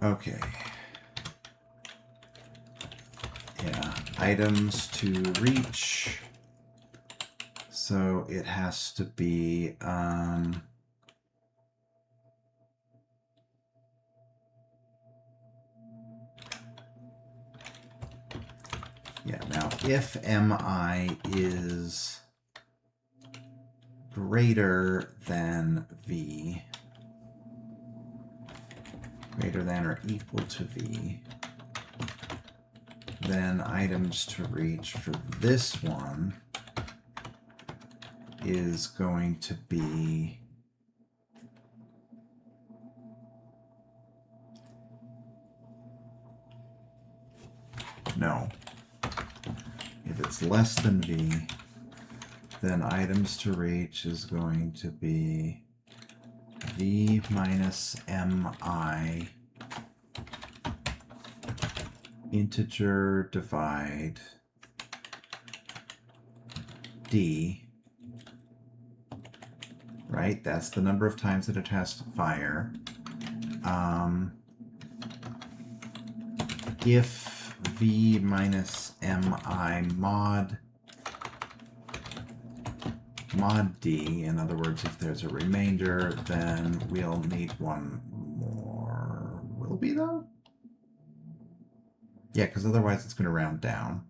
Okay. Yeah, items to reach. So it has to be, yeah, now if mi is greater than v, greater than or equal to v, then items to reach for this one is going to be no. If it's less than v, then items to reach is going to be v minus mi integer divide d, right? That's the number of times that it has to fire. If v minus mi mod d, in other words, if there's a remainder, then we'll need one more. Will we, though? Yeah, because otherwise it's going to round down.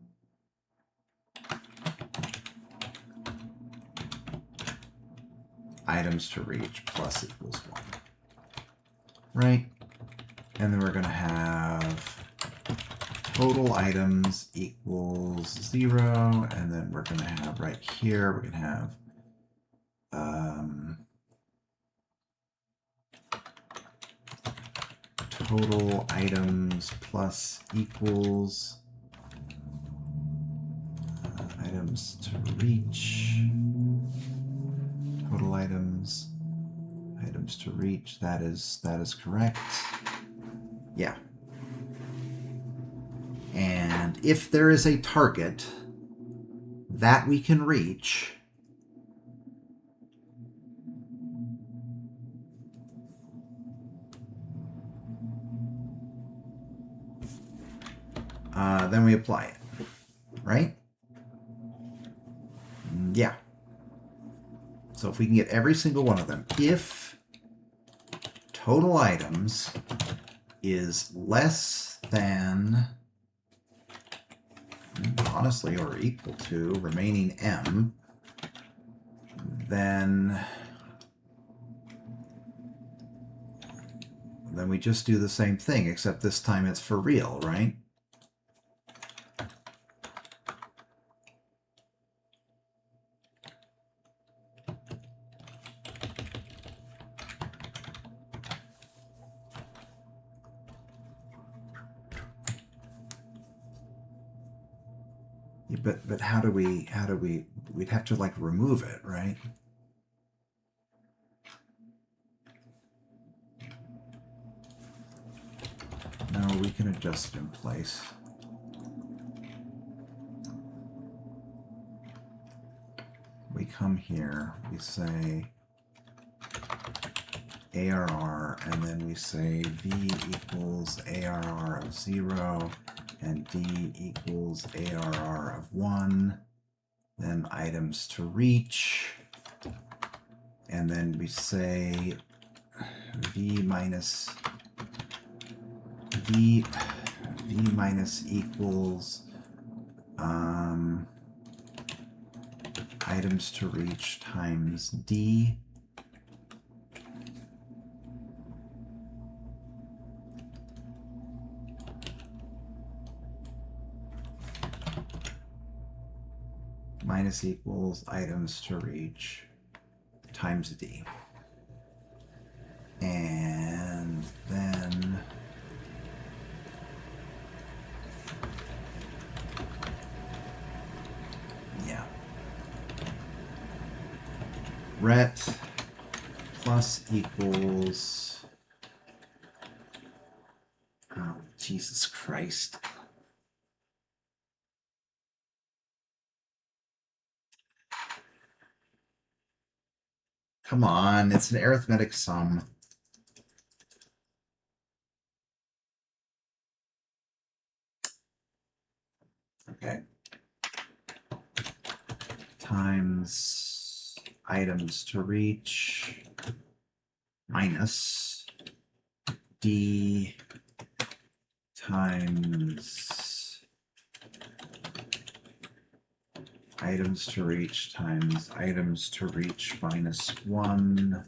Items to reach plus equals 1. Right? And then we're going to have total items equals 0. And then we're going to have right here, we're going to have total items plus equals items to reach. Total items to reach. That is correct. Yeah. And if there is a target that we can reach, then we apply it, right? Yeah. So if we can get every single one of them, if total items is less than, honestly, or equal to remaining m, then we just do the same thing, except this time it's for real, right? But how do we, we'd have to like remove it, right? we can adjust it in place. We come here, we say ARR, and then we say V equals ARR of 0, and D equals ARR of 1. Then items to reach, and then we say V minus equals items to reach times D. Minus equals items to reach times D. And then yeah. Ret plus equals, oh, Jesus Christ. Come on, it's an arithmetic sum. Okay. Times items to reach minus D times items to reach times items to reach minus 1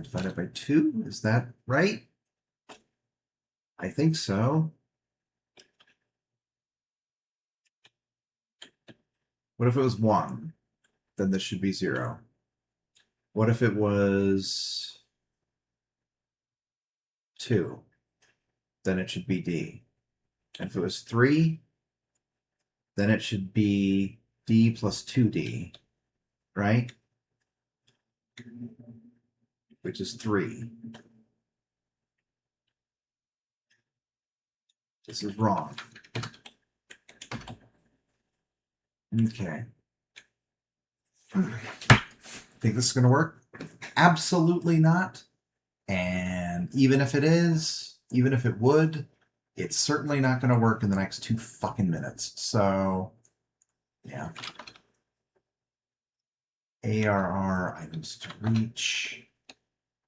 divided by 2. Is that right? I think so. What if it was 1? Then this should be 0. What if it was 2? Then it should be D. And if it was 3, then it should be D plus 2D, right? Which is 3. This is wrong. Okay. Think this is going to work? Absolutely not. And even if it is, even if it would, it's certainly not going to work in the next 2 fucking minutes. So, yeah. ARR items to reach,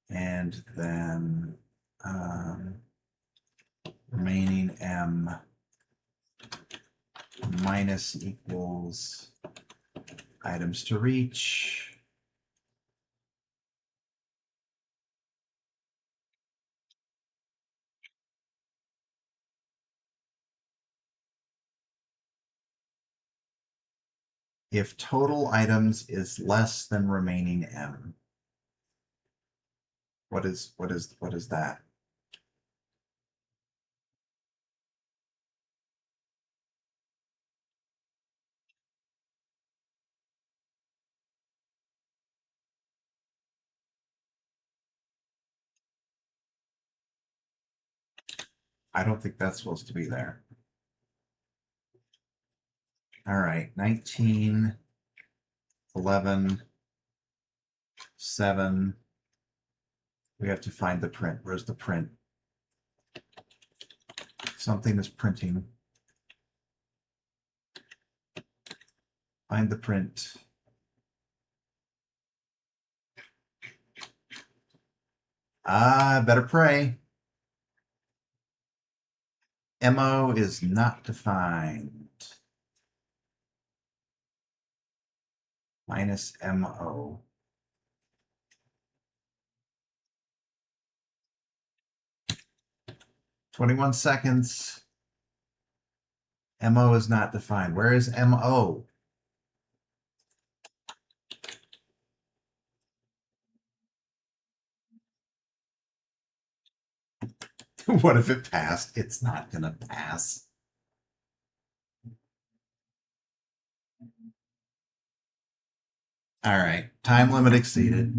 and then remaining M minus equals items to reach. If total items is less than remaining M. What is that? I don't think that's supposed to be there. All right, 19, 11, 7. We have to find the print. Where's the print? Something is printing. Find the print. Better pray. MO is not defined. Minus MO. "21 seconds. MO is not defined. Where is MO? What if it passed? It's not going to pass. All right. Time limit exceeded.